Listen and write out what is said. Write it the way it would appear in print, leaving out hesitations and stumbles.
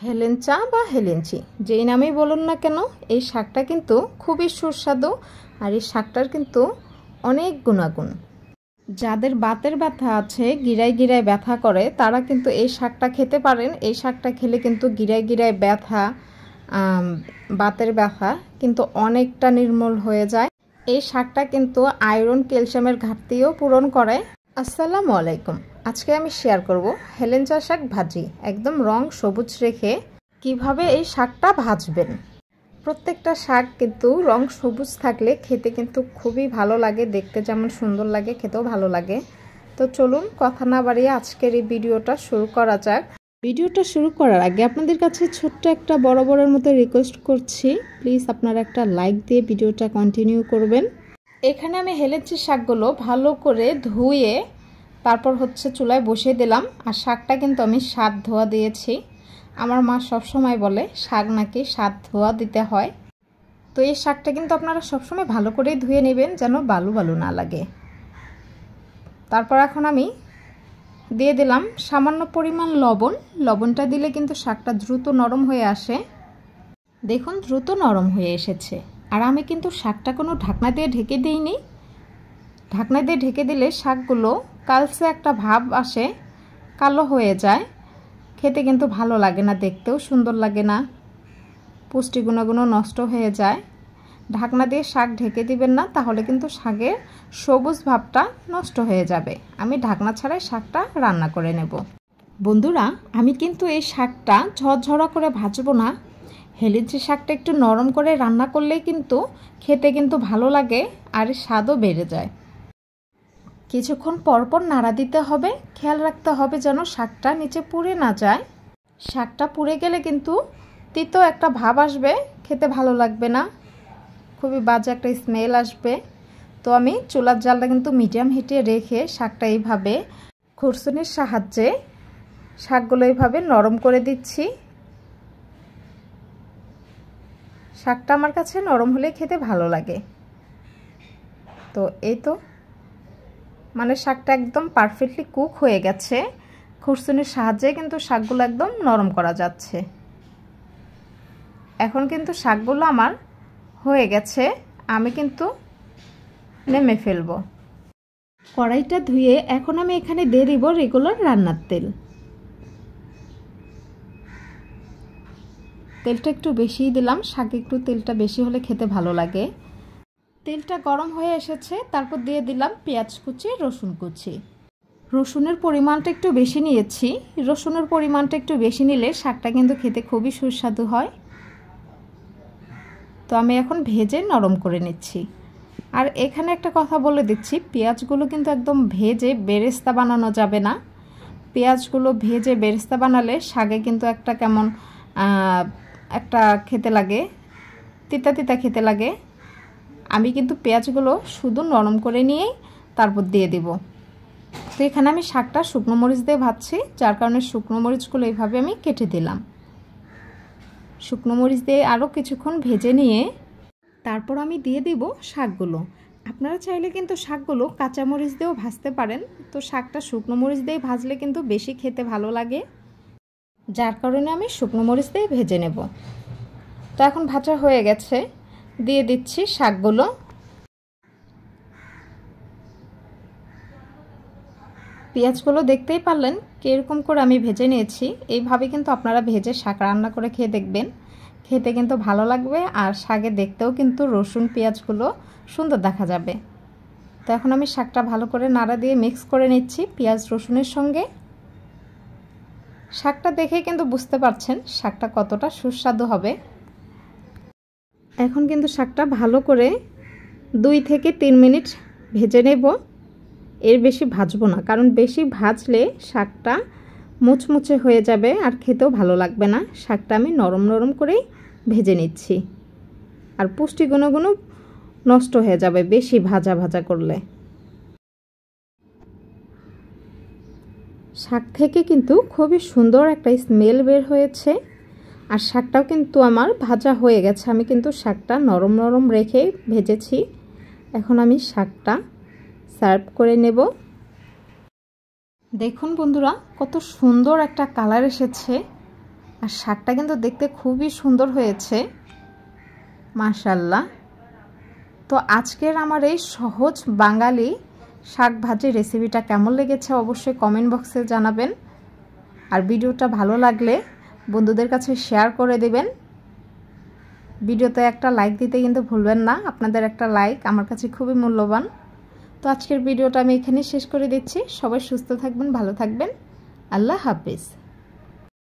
হেলেঞ্চা বা হেলেঞ্চি যেই নামেই বলুন না কেন, এই শাকটা কিন্তু খুবই সুস্বাদু। আর এই শাকটার কিন্তু অনেক গুণাগুণ। যাদের বাতের ব্যথা আছে, গিরায় গিরায় ব্যথা করে, তারা কিন্তু এই শাকটা খেতে পারেন। এই শাকটা খেলে কিন্তু গিরায় গিরায় ব্যথা, বাতের ব্যথা কিন্তু অনেকটা নির্মূল হয়ে যায়। এই শাকটা কিন্তু আয়রন ক্যালসিয়ামের ঘাটতিও পূরণ করে। আসসালামু আলাইকুম। আজকে আমি শেয়ার করব হেলেঞ্চা শাক ভাজি, একদম রং সবুজ রেখে কিভাবে এই শাকটা ভাজবেন। প্রত্যেকটা শাক কিন্তু রং সবুজ থাকলে খেতে কিন্তু খুবই ভালো লাগে, দেখতে যেমন সুন্দর লাগে খেতেও ভালো লাগে। তো চলুন কথা না বাড়িয়ে আজকের এই ভিডিওটা শুরু করা যাক। ভিডিওটা শুরু করার আগে আপনাদের কাছে ছোট্ট একটা বরাবরের মতো রিকোয়েস্ট করছি, প্লিজ আপনারা একটা লাইক দিয়ে ভিডিওটা কন্টিনিউ করবেন। এখানে আমি হেলেঞ্চি শাকগুলো ভালো করে ধুয়ে তারপর চুলায় বসিয়ে দিলাম। আর শাকটা কিন্তু আমি 7 ধোয়া দিয়েছি। আমার মা সবসময় বলে শাক নাকি 7 ধোয়া দিতে হয়। তো এই শাকটা কিন্তু আপনারা সবসময় ভালো করে ধুয়ে নেবেন, যেন বালু বালু না লাগে। তারপর এখন আমি দিয়ে দিলাম সামান্য পরিমাণ লবণ। লবণটা দিলে কিন্তু শাকটা দ্রুত নরম হয়ে আসে। দেখুন দ্রুত নরম হয়ে এসেছে। আর আমি কিন্তু শাকটা কোনো ঢাকনা দিয়ে ঢেকে দিইনি। ঢাকনা দিয়ে ঢেকে দিলে শাকগুলো কালচে একটা ভাব আসে, কালো হয়ে যায়, খেতে কিন্তু ভালো লাগে না, দেখতেও সুন্দর লাগে না, পুষ্টি গুণাগুণও নষ্ট হয়ে যায়। ঢাকনা দিয়ে শাক ঢেকে দিবেন না, তাহলে কিন্তু শাকের সবুজ ভাবটা নষ্ট হয়ে যাবে। আমি ঢাকনা ছাড়াই শাকটা রান্না করে নেব। বন্ধুরা, আমি কিন্তু এই শাকটা ঝরঝরা করে ভাজবো না। হেলেঞ্চি শাকটা একটু নরম করে রান্না করলেই কিন্তু খেতে কিন্তু ভালো লাগে আর স্বাদও বেড়ে যায়। কিছুক্ষণ পরপর নাড়া দিতে হবে, খেয়াল রাখতে হবে যেন শাকটা নিচে পুড়ে না যায়। শাকটা পুড়ে গেলে কিন্তু তিতো একটা ভাব আসবে, খেতে ভালো লাগবে না, খুবই বাজে একটা স্মেল আসবে। তো আমি চুলার জালটা কিন্তু মিডিয়াম হিটে রেখে শাকটা এইভাবে খুরসুনির সাহায্যে শাকগুলো এইভাবে নরম করে দিচ্ছি। শাকটা আমার কাছে নরম হলে খেতে ভালো লাগে। তো এই তো মানে শাকটা একদম পারফেক্টলি কুক হয়ে গেছে। খুরসুনির সাহায্যে কিন্তু শাকগুলো একদম নরম করা যাচ্ছে। এখন কিন্তু শাকগুলো আমার হয়ে গেছে, আমি কিন্তু নেমে ফেলবো। কড়াইটা ধুয়ে এখন আমি এখানে দিয়ে দিব রেগুলার রান্নার তেল। তেলটা একটু বেশিই দিলাম, শাকে একটু তেলটা বেশি হলে খেতে ভালো লাগে। তেলটা গরম হয়ে এসেছে, তারপর দিয়ে দিলাম পেঁয়াজ কুচি, রসুন কুচি। রসুনের পরিমাণটা একটু বেশি নিয়েছি। রসুনের পরিমাণটা একটু বেশি নিলে শাকটা কিন্তু খেতে খুবই সুস্বাদু হয়। তো আমি এখন ভেজে নরম করে নিচ্ছি। আর এখানে একটা কথা বলে দিচ্ছি, পেঁয়াজগুলো কিন্তু একদম ভেজে বেরেস্তা বানানো যাবে না। পেঁয়াজগুলো ভেজে বেরেস্তা বানালে শাকে কিন্তু একটা কেমন একটা খেতে লাগে, তিতা তিতা খেতে লাগে। আমি কিন্তু পেঁয়াজগুলো শুধু নরম করে নিয়েই তারপর দিয়ে দিব। তো এখানে আমি শাকটা শুকনো মরিচ দিয়ে ভাজছি, যার কারণে শুকনো মরিচগুলো এইভাবে আমি কেটে দিলাম। শুকনো মরিচ দিয়ে আরও কিছুক্ষণ ভেজে নিয়ে তারপর আমি দিয়ে দিব শাকগুলো। আপনারা চাইলে কিন্তু শাকগুলো কাঁচা মরিচ দিয়েও ভাজতে পারেন। তো শাকটা শুকনো মরিচ দিয়ে ভাজলে কিন্তু বেশি খেতে ভালো লাগে, যার কারণে আমি শুকনো মরিচ দিয়ে ভেজে নেব। তো এখন ভাজা হয়ে গেছে, দিয়ে দিচ্ছি শাকগুলো। পেঁয়াজগুলো দেখতেই পারলেন কীরকম করে আমি ভেজে নিয়েছি। এইভাবে কিন্তু আপনারা ভেজে শাক রান্না করে খেয়ে দেখবেন, খেতে কিন্তু ভালো লাগবে। আর শাকে দেখতেও কিন্তু রসুন পেঁয়াজগুলো সুন্দর দেখা যাবে। তো এখন আমি শাকটা ভালো করে নাড়া দিয়ে মিক্স করে নিচ্ছি পেঁয়াজ রসুনের সঙ্গে। শাকটা দেখে কিন্তু বুঝতে পারছেন শাকটা কতটা সুস্বাদু হবে। এখন কিন্তু শাকটা ভালো করে 2 থেকে 3 মিনিট ভেজে নেব। এর বেশি ভাজবো না, কারণ বেশি ভাজলে শাকটা মুচমুচে হয়ে যাবে আর খেতেও ভালো লাগবে না। শাকটা আমি নরম নরম করেই ভেজে নিচ্ছি, আর পুষ্টি গুণগুলো নষ্ট হয়ে যাবে বেশি ভাজা ভাজা করলে। শাক থেকে কিন্তু খুবই সুন্দর একটা স্মেল বের হয়েছে। আর শাকটাও কিন্তু আমার ভাজা হয়ে গেছে। আমি কিন্তু শাকটা নরম নরম রেখে ভেজেছি। এখন আমি শাকটা সার্ভ করে নেব। দেখুন বন্ধুরা, কত সুন্দর একটা কালার এসেছে। আর শাকটা কিন্তু দেখতে খুবই সুন্দর হয়েছে, মাশাআল্লাহ। তো আজকের আমার এই সহজ বাঙালি শাক ভাজি রেসিপিটা কেমন লেগেছে অবশ্যই কমেন্ট বক্সে জানাবেন। আর ভিডিওটা ভালো লাগলে বন্ধুদের কাছে শেয়ার করে দেবেন। ভিডিওতে একটা লাইক দিতে কিন্তু ভুলবেন না, আপনাদের একটা লাইক আমার কাছে খুবই মূল্যবান। তো আজকের ভিডিওটা আমি এখানেই শেষ করে দিচ্ছি। সবাই সুস্থ থাকবেন, ভালো থাকবেন। আল্লাহ হাফেজ।